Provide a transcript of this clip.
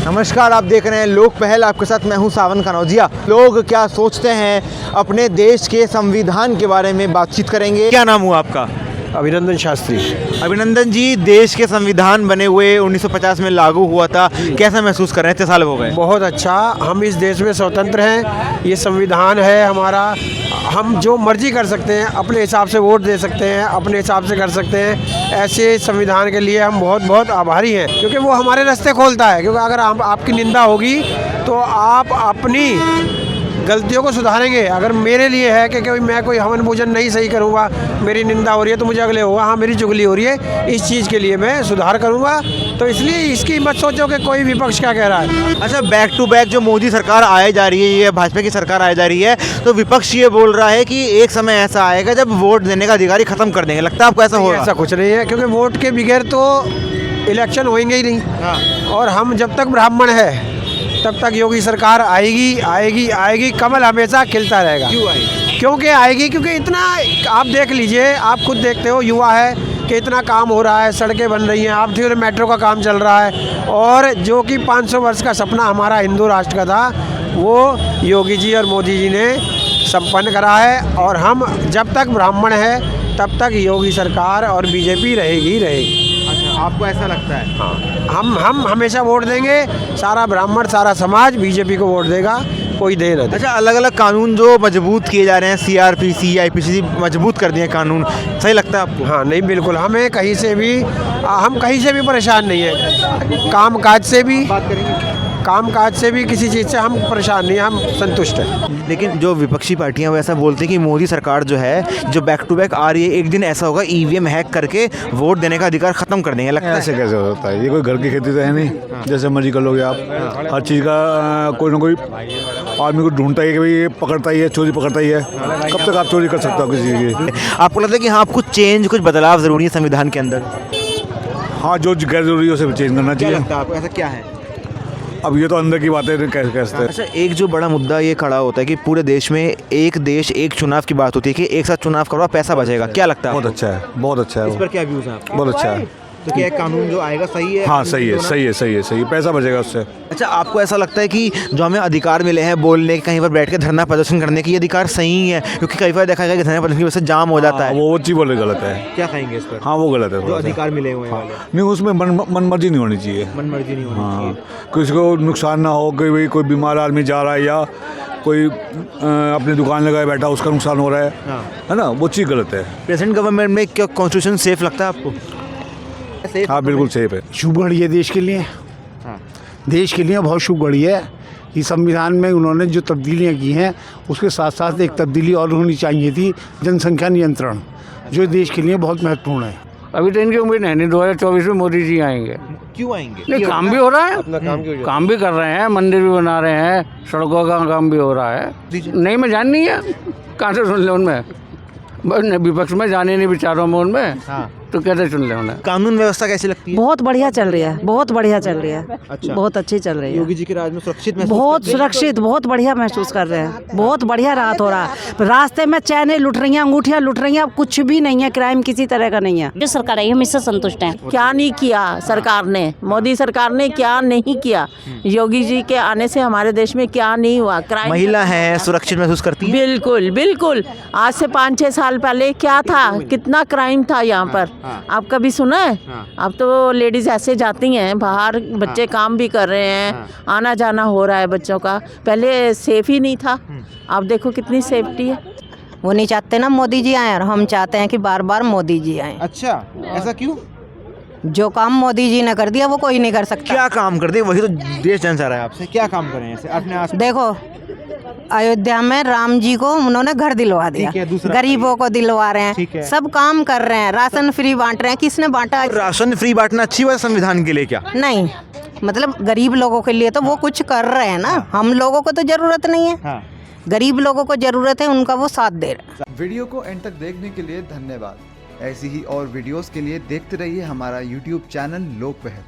नमस्कार, आप देख रहे हैं लोक पहल। आपके साथ मैं हूं सावन कनौजिया। लोग क्या सोचते हैं अपने देश के संविधान के बारे में बातचीत करेंगे। क्या नाम हुआ आपका? अभिनंदन शास्त्री। अभिनंदन जी, देश के संविधान बने हुए 1950 में लागू हुआ था, कैसा महसूस कर रहे हैं? इतने साल हो गए। बहुत अच्छा, हम इस देश में स्वतंत्र हैं, ये संविधान है हमारा, हम जो मर्जी कर सकते हैं, अपने हिसाब से वोट दे सकते हैं, अपने हिसाब से कर सकते हैं। ऐसे संविधान के लिए हम बहुत बहुत आभारी हैं, क्योंकि वो हमारे रास्ते खोलता है। क्योंकि अगर आपकी निंदा होगी तो आप अपनी गलतियों को सुधारेंगे। अगर मेरे लिए है कि मैं कोई हवन पूजन नहीं सही करूँगा, मेरी निंदा हो रही है तो मुझे अगले होगा हाँ मेरी चुगली हो रही है, इस चीज़ के लिए मैं सुधार करूँगा। तो इसलिए इसकी मत सोचो कि कोई विपक्ष क्या कह रहा है। अच्छा, बैक टू बैक जो मोदी सरकार आए जा रही है, ये भाजपा की सरकार आए जा रही है, तो विपक्ष ये बोल रहा है कि एक समय ऐसा आएगा जब वोट देने का अधिकार ही खत्म कर देंगे। लगता है आपको ऐसा होगा? ऐसा कुछ नहीं है, क्योंकि वोट के बगैर तो इलेक्शन होंगे ही नहीं। हाँ। और हम जब तक ब्राह्मण है तब तक योगी सरकार आएगी आएगी आएगी, कमल हमेशा खिलता रहेगा। क्यों आएगी? क्योंकि आएगी, क्योंकि इतना आप देख लीजिए, आप खुद देखते हो, युवा है कि इतना काम हो रहा है, सड़कें बन रही हैं, आप देखिए मेट्रो का काम चल रहा है। और जो कि 500 वर्ष का सपना हमारा हिंदू राष्ट्र का था, वो योगी जी और मोदी जी ने संपन्न करा है। और हम जब तक ब्राह्मण है तब तक योगी सरकार और बीजेपी रहेगी रहेगी। अच्छा, आपको ऐसा लगता है? हाँ, हम हमेशा वोट देंगे, सारा ब्राह्मण सारा समाज बीजेपी को वोट देगा, कोई दे ना दे। अच्छा, अलग अलग कानून जो मजबूत किए जा रहे हैं, सीआरपीसी, आईपीसी मजबूत कर दिए कानून, सही लगता है आपको? हाँ नहीं, बिल्कुल, हम कहीं से भी परेशान नहीं है। कामकाज से भी किसी चीज़ से हम परेशान नहीं, हम संतुष्ट हैं। लेकिन जो विपक्षी पार्टियां वो ऐसा बोलते हैं कि मोदी सरकार जो है, जो बैक टू बैक आ रही है, एक दिन ऐसा होगा ईवीएम हैक करके वोट देने का अधिकार खत्म कर देंगे। लगता है ऐसे कैसे होता है? ये कोई घर की खेती तो है नहीं, जैसे मर्जी कर लोगे आप। हर चीज़ का कोई ना कोई आदमी को ढूंढता ही है कि भाई ये पकड़ता ही है, चोरी पकड़ता ही है। कब तक आप चोरी कर सकते हो किसी की? आपको लगता है कि हाँ, कुछ चेंज, कुछ बदलाव ज़रूरी है संविधान के अंदर? हाँ, जो गैर जरूरी है उसे चेंज करना चाहिए। लगता है आपको ऐसा क्या है? अब ये तो अंदर की बातें कैसे कैसे। अच्छा, एक जो बड़ा मुद्दा ये खड़ा होता है कि पूरे देश में एक देश एक चुनाव की बात होती है कि एक साथ चुनाव करवा, पैसा बचेगा। क्या लगता है? बहुत अच्छा है, बहुत अच्छा है। इस पर क्या व्यूज़ हैं आपके? बहुत अच्छा है। तो क्या कानून जो आएगा सही है? हाँ सही है, सही है, सही है, सही है, पैसा बचेगा उससे। अच्छा, आपको ऐसा लगता है कि जो हमें अधिकार मिले हैं बोलने के, कहीं पर बैठ के धरना प्रदर्शन करने के, ये अधिकार सही है? क्योंकि कई बार देखा गया कि धरना प्रदर्शन की वजह से जाम हो जाता है। वो चीज़ बोले गलत है। क्या कहेंगे इस पर? हाँ वो गलत है जो थोड़ा सा। अधिकार मिले हुए हैं वाले। नहीं, उसमें मन मर्जी नहीं होनी चाहिए। मन मर्जी नहीं होनी हाँ, चाहिए। किसी को नुकसान ना हो कि भाई कोई बीमार आदमी जा रहा है या कोई अपनी दुकान लगाए बैठा, उसका नुकसान हो रहा है ना, वो चीज़ गलत है। प्रेजेंट गवर्नमेंट में क्या कॉन्स्टिट्यूशन सेफ लगता है आपको? हाँ बिल्कुल सेफ है। शुभ घड़ी है देश के लिए। हाँ। देश के लिए बहुत शुभ घड़ी है। इस संविधान में उन्होंने जो तब्दीलियाँ की हैं, उसके साथ साथ एक तब्दीली और होनी चाहिए थी, जनसंख्या नियंत्रण, जो देश के लिए बहुत महत्वपूर्ण है। अभी तो इनकी उम्मीद है नहीं, 2024 में मोदी जी आएंगे। क्यों आएंगे? नहीं, काम भी हो रहा है, काम भी कर रहे हैं, मंदिर भी बना रहे हैं, सड़कों का काम भी हो रहा है। नहीं, मैं जान नहीं है, कहाँ से सुन ले उनमें? विपक्ष में जाने नहीं विचारों में उनमें। हाँ। तो कैसे सुन ले उन्हें? कानून व्यवस्था कैसी लगती है? बहुत बढ़िया चल रही है, बहुत बढ़िया चल रही है। अच्छा। बहुत अच्छी चल रही है। योगी जी के राज में सुरक्षित महसूस बहुत करते हैं? सुरक्षित, बहुत बढ़िया महसूस कर रहे हैं। बहुत बढ़िया राहत हो रहा है। रास्ते में चैनें लुट रही हैं, अंगूठियां लुट रही हैं, अब कुछ भी नहीं है, क्राइम किसी तरह का नहीं है। जो सरकार आई हम इससे संतुष्ट हैं। क्या नहीं किया सरकार ने, मोदी सरकार ने क्या नहीं किया, योगी जी के आने से हमारे देश में क्या नहीं हुआ। क्राइम, महिला है, सुरक्षित महसूस करती है? बिल्कुल बिल्कुल। आज से 5-6 साल पहले क्या था, कितना क्राइम था यहाँ पर, आप कभी सुना है? अब तो लेडीज ऐसे जाती हैं बाहर, बच्चे काम भी कर रहे हैं, आना जाना हो रहा है बच्चों का। पहले सेफ ही नहीं था, अब देखो कितनी सेफ्टी है। वो नहीं चाहते ना मोदी जी आए, और हम चाहते हैं कि बार बार मोदी जी आए। अच्छा, ऐसा क्यों? जो काम मोदी जी ने कर दिया वो कोई नहीं कर सकता। क्या काम कर दे, वही तो देश जान चाह रहा है आपसे। क्या काम करें ऐसे अपने आस? देखो, अयोध्या में राम जी को उन्होंने घर दिलवा दिया, ठीक है, दूसरा गरीबों को दिलवा रहे ठीक है। हैं, सब काम कर रहे हैं, राशन फ्री बांट रहे हैं। किसने बांटा? राशन फ्री बांटना अच्छी बात है संविधान के लिए क्या? नहीं, मतलब गरीब लोगों के लिए तो वो कुछ कर रहे हैं ना, हम लोगों को तो जरूरत नहीं है। हाँ। गरीब लोगों को जरूरत है, उनका वो साथ दे रहे हैं। वीडियो को एंड तक देखने के लिए धन्यवाद। ऐसी ही और वीडियोस के लिए देखते रहिए हमारा YouTube चैनल लोक पहल।